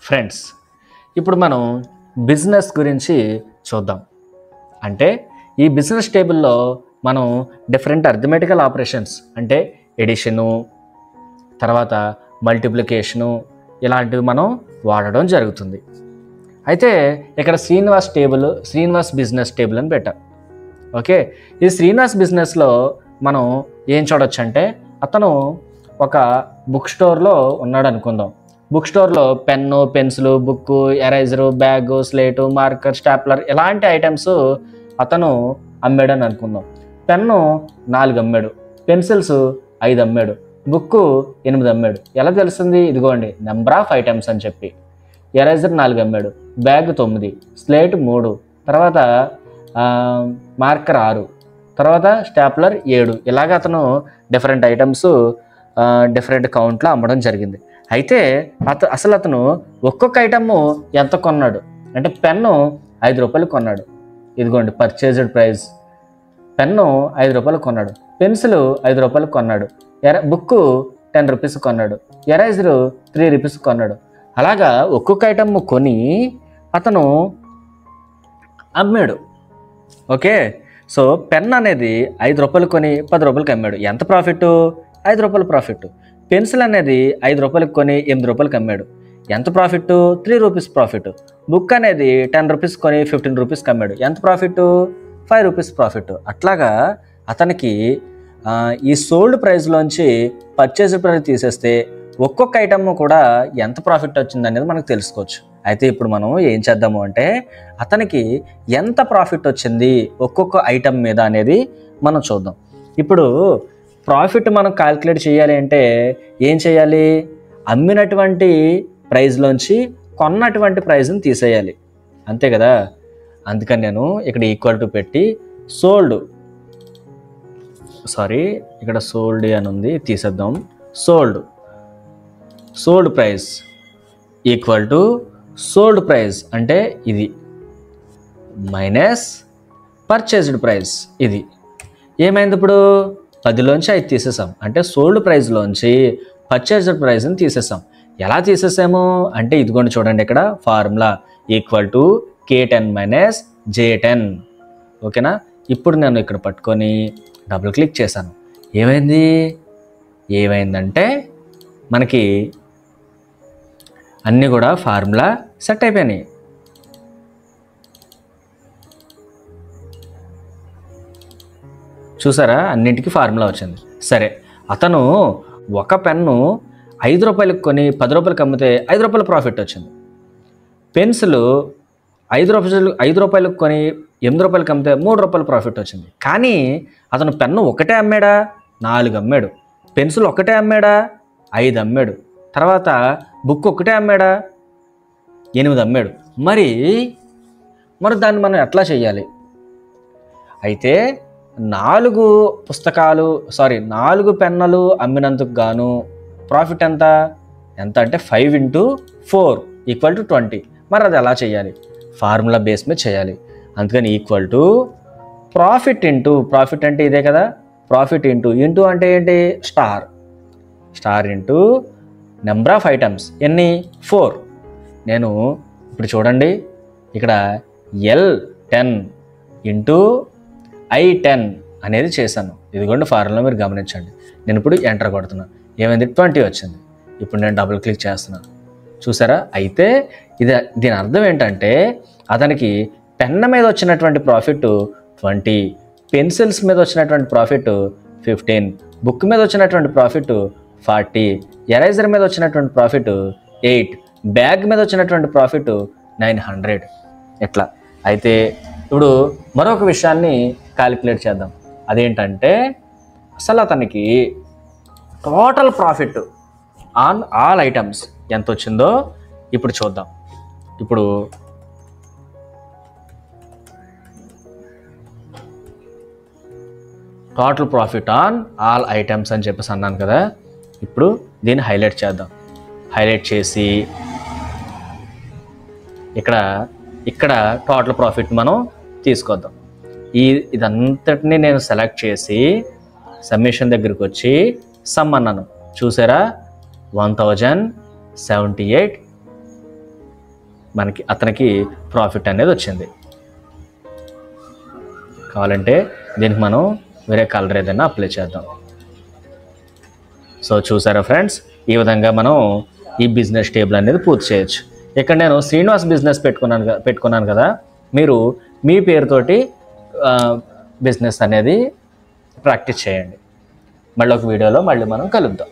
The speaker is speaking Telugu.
ఫ్రెండ్స్, ఇప్పుడు మనం బిజినెస్ గురించి చూద్దాం. అంటే ఈ బిజినెస్ టేబుల్లో మనం డిఫరెంట్ అర్థమెటికల్ ఆపరేషన్స్ అంటే ఎడిషను, తర్వాత మల్టిప్లికేషను ఇలాంటివి మనం వాడడం జరుగుతుంది. అయితే ఇక్కడ శ్రీనివాస్ బిజినెస్ టేబుల్ అని పెట్టాం. ఓకే, ఈ శ్రీనివాస్ బిజినెస్లో మనం ఏం చూడొచ్చు అంటే అతను ఒక బుక్ స్టోర్లో ఉన్నాడు అనుకుందాం. బుక్ స్టోర్లో pen, pencil, book, eraser, bag, slate, marker, stapler ఇలాంటి ఐటమ్స్ అతను అమ్మాడని అనుకుందాం. పెన్ను 4 అమ్మాడు, పెన్సిల్స్ 5 అమ్మాడు, బుక్కు 8 అమ్మాడు. ఎలా తెలుస్తుంది? ఇదిగోండి నెంబర్ ఆఫ్ ఐటమ్స్ అని చెప్పి. ఎరైజర్ 4 అమ్మాడు, బ్యాగ్ 9, స్లేట్ 3, తర్వాత మార్కర్ 6, తర్వాత స్టాప్లర్ 7. ఇలాగ అతను డిఫరెంట్ ఐటమ్స్ డిఫరెంట్ కౌంట్లో అమ్మడం జరిగింది. అయితే అతను ఒక్కొక్క ఐటమ్ ఎంత కొన్నాడు అంటే పెన్ను 5 రూపాయలు కొన్నాడు. ఇదిగోండి పర్చేజ్డ్ ప్రైస్. పెన్ను 5 రూపాయలు కొన్నాడు, పెన్సిల్ 5 రూపాయలు కొన్నాడు, బుక్కు 10 రూపీస్ కొన్నాడు, ఎరైజరు 3 రూపీస్ కొన్నాడు. అలాగా ఒక్కొక్క ఐటమ్ కొని అతను అమ్మాడు. ఓకే, సో పెన్ అనేది 5 రూపాయలు కొని 10 రూపాయలకి అమ్మాడు. ఎంత ప్రాఫిట్? 5 రూపాయలు ప్రాఫిట్. పెన్సిల్ అనేది 5 రూపాయలకి కొని 8 రూపాయలకి అమ్మాడు. ఎంత ప్రాఫిట్? 3 rupees profit. బుక్ అనేది 10 రూపీస్ కొని 15 రూపీస్కి అమ్మాడు. ఎంత ప్రాఫిట్? 5 rupees profit. అట్లాగా అతనికి ఈ సోల్డ్ ప్రైస్లోంచి పర్చేజ్ ప్రైస్ తీసేస్తే ఒక్కొక్క ఐటమ్ కూడా ఎంత ప్రాఫిట్ వచ్చింది అనేది మనకు తెలుసుకోవచ్చు. అయితే ఇప్పుడు మనం ఏం చేద్దాము అంటే అతనికి ఎంత ప్రాఫిట్ వచ్చింది ఒక్కొక్క ఐటమ్ మీద అనేది మనం చూద్దాం. ఇప్పుడు ప్రాఫిట్ మనం క్యాల్కులేట్ చేయాలి అంటే ఏం చేయాలి? అమ్మినటువంటి ప్రైజ్లోంచి కొన్నటువంటి ప్రైజ్ని తీసేయాలి, అంతే కదా. అందుకని నేను ఇక్కడ ఈక్వల్ టు పెట్టి ఇక్కడ సోల్డ్ అని ఉంది, తీసేద్దాం. Sold price equal to sold price అంటే ఇది మైనస్ పర్చేజ్డ్ ప్రైస్. ఇది ఏమైంది? ఇప్పుడు 10లోంచి 5 తీసేసాం అంటే సోల్డ్ ప్రైస్లోంచి పర్చేజ్డ్ ప్రైస్ని తీసేసాం. ఎలా తీసేసాము అంటే ఇదిగోండి చూడండి, ఇక్కడ formula equal to K10 minus J10. ఓకేనా? ఇప్పుడు నేను ఇక్కడ పట్టుకొని డబుల్ క్లిక్ చేశాను. ఏమైందంటే మనకి అన్నీ కూడా ఫార్ములా సెట్ అయిపోయినాయి. చూసారా, అన్నింటికి ఫార్ములా వచ్చింది. సరే, అతను ఒక పెన్ను 5 రూపాయలకు కొని 10 రూపాయలకు అమ్మితే 5 రూపాయల ప్రాఫిట్ వచ్చింది. పెన్సిల్ 5 రూపాయలకు కొని 8 రూపాయలకు అమ్మితే 3 రూపాయల ప్రాఫిట్ వచ్చింది. కానీ అతను పెన్ను ఒకటే అమ్మాడా? 4 అమ్మాడు. పెన్సిల్ ఒకటే అమ్మాడా? 5 అమ్మాడు. తర్వాత బుక్ ఒకటే అమ్మాడా? 8 అమ్మాడు. మరి దాన్ని మనం ఎట్లా చేయాలి? అయితే 4 పెన్నులు అమ్మినందుకు గాను ప్రాఫిట్ ఎంత అంటే 5 × 4 = 20. మరి అది ఎలా చేయాలి? ఫార్ములా బేస్ మీద చేయాలి. అందుకని ఈక్వల్ టు ప్రాఫిట్ అంటే ఇదే కదా, ప్రాఫిట్ ఇంటూ అంటే ఏంటి? Star into number of items. ఎన్ని? 4. నేను ఇప్పుడు చూడండి, ఇక్కడ L10 ఇంటూ I10 అనేది చేశాను. ఇదిగోండి ఫార్ములా, మీరు గమనించండి. నేను ఇప్పుడు ఎంటర్ కొడుతున్నాను. ఏమైంది? 20 వచ్చింది. ఇప్పుడు నేను డబుల్ క్లిక్ చేస్తున్నాను. చూసారా? అయితే దీని అర్థం ఏంటంటే అతనికి పెన్ మీద వచ్చినటువంటి ప్రాఫిట్ 20, పెన్సిల్స్ మీద వచ్చినటువంటి ప్రాఫిట్ 15, బుక్ మీద వచ్చినటువంటి ప్రాఫిట్ 40, ఎరైజర్ మీద వచ్చినటువంటి ప్రాఫిట్ 8, బ్యాగ్ మీద వచ్చినటువంటి ప్రాఫిట్ 900. ఎట్లా? అయితే ఇప్పుడు మరొక విషయాన్ని క్యాలిక్యులేట్ చేద్దాం. అదేంటంటే అసలు అతనికి total profit on all items ఎంత వచ్చిందో ఇప్పుడు చూద్దాం. ఇప్పుడు total profit on all items అని చెప్పేసి అన్నాను కదా. ఇప్పుడు దీన్ని హైలైట్ చేద్దాం. హైలైట్ చేసి ఇక్కడ టోటల్ ప్రాఫిట్ మనం తీసుకొద్దాం. ఇదంతటిని నేను సెలెక్ట్ చేసి సమ్మేషన్ దగ్గరికి వచ్చి సమ్ అన్నాను. చూసారా? 1078 అతనికి ప్రాఫిట్ అనేది వచ్చింది. కావాలంటే దీనికి మనం వేరే కలర్ ఏదైనా అప్లై చేద్దాం. సో చూసారా ఫ్రెండ్స్, ఈ విధంగా మనం ఈ బిజినెస్ టేబుల్ అనేది పూర్తి చేయొచ్చు. ఇక్కడ నేను శ్రీనివాస్ బిజినెస్ పెట్టుకున్నాను కదా, మీరు మీ పేరుతోటి బిజినెస్ అనేది ప్రాక్టీస్ చేయండి. మళ్ళీ ఒక వీడియోలో మనం కలుద్దాం.